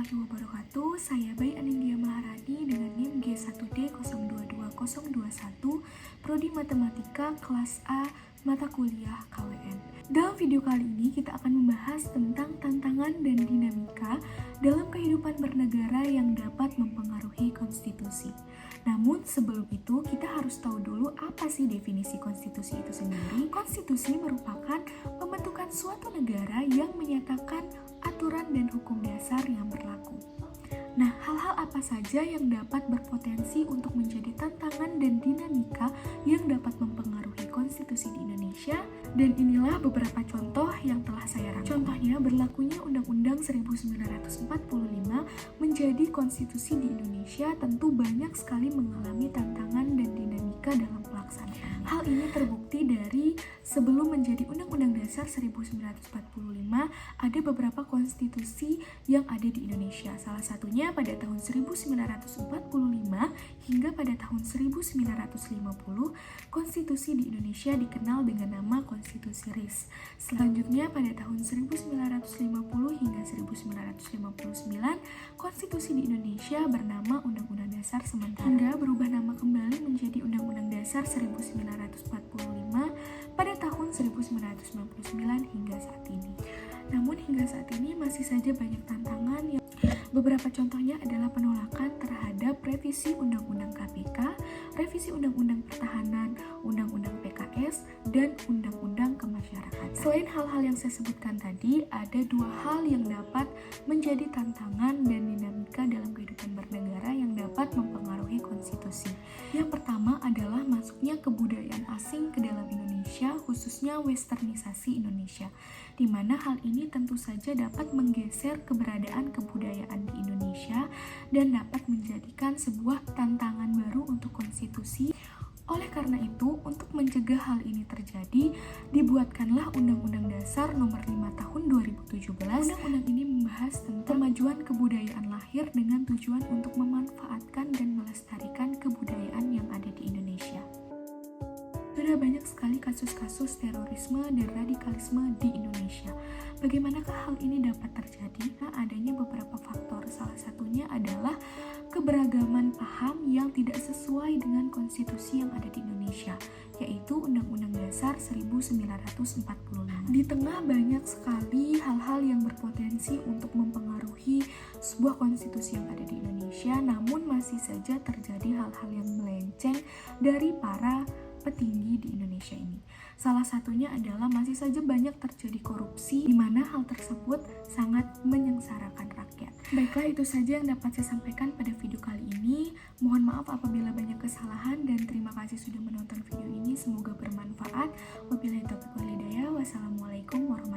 warahmatullahi wabarakatuh. Saya Bayi Anindya Maharani dengan NIM G1D022021 Prodi Matematika kelas A mata kuliah KWN. Dalam video kali ini kita akan membahas tentang tantangan dan dinamika dalam kehidupan bernegara yang dapat mempengaruhi konstitusi. Namun sebelum itu kita harus tahu dulu apa sih definisi konstitusi itu sendiri. Konstitusi merupakan pembentukan suatu negara yang menyatakan aturan dan hukum dasar yang berlaku. Nah, hal-hal apa saja yang dapat berpotensi untuk menjadi tantangan dan dinamika yang dapat mempengaruhi konstitusi di Indonesia? Dan inilah beberapa contoh yang telah saya rangkum. Contohnya, berlakunya Undang-Undang 1945 menjadi konstitusi di Indonesia tentu banyak sekali mengalami tantangan dan dinamika dalam pelaksanaannya. Hal ini terbukti dari sebelum menjadi Undang-Undang Dasar 1945, ada beberapa konstitusi yang ada di Indonesia. Salah satunya pada tahun 1945 hingga pada tahun 1950, konstitusi di Indonesia dikenal dengan nama Konstitusi RIS. Selanjutnya pada tahun 1950 hingga 1959, konstitusi di Indonesia bernama Undang-Undang Dasar Sementara hingga berubah nama kembali menjadi Undang-Undang Dasar 1945 pada tahun 1999 hingga saat ini. Namun hingga saat ini masih saja banyak tantangan yang beberapa contohnya adalah penolakan terhadap revisi Undang-Undang KPK, revisi Undang-Undang Pertahanan, Undang-Undang PKS, dan Undang-Undang Kemasyarakatan. Selain hal-hal yang saya sebutkan tadi, ada dua hal yang dapat menjadi tantangan dan dinamika dalam kehidupan bernegara yang dapat mempengaruhi konstitusi. Yang pertama adalah masuknya kebudayaan asing ke dalam Indonesia, khususnya westernisasi Indonesia, di mana hal ini tentu saja dapat menggeser keberadaan kebudayaan di Indonesia dan dapat menjadikan sebuah tantangan baru untuk konstitusi. Oleh karena itu, untuk mencegah hal ini terjadi, dibuatkanlah Undang-Undang Dasar Nomor 5 Tahun 2017. Undang-undang ini membahas tentang kemajuan kebudayaan lahir dengan tujuan untuk memanfaatkan dan melestarikan kebudayaan yang ada di Indonesia. Sudah banyak sekali kasus-kasus terorisme dan radikalisme di Indonesia. Bagaimanakah hal ini dapat terjadi? Nah, adanya beberapa faktor. Salah satunya adalah keberagaman paham yang tidak sesuai dengan konstitusi yang ada di Indonesia, yaitu Undang-Undang Dasar 1945. Di tengah banyak sekali hal-hal yang berpotensi untuk mempengaruhi sebuah konstitusi yang ada di Indonesia, namun masih saja terjadi hal-hal yang melenceng dari para petinggi di Indonesia ini. Salah satunya adalah masih saja banyak terjadi korupsi, di mana hal tersebut sangat menyengsarakan rakyat. Baiklah, itu saja yang dapat saya sampaikan pada video kali ini. Mohon maaf apabila banyak kesalahan dan terima kasih sudah menonton video ini. Semoga bermanfaat. Wabillahi taufiq wal hidayah. Wassalamualaikum warahmatullahi wabarakatuh.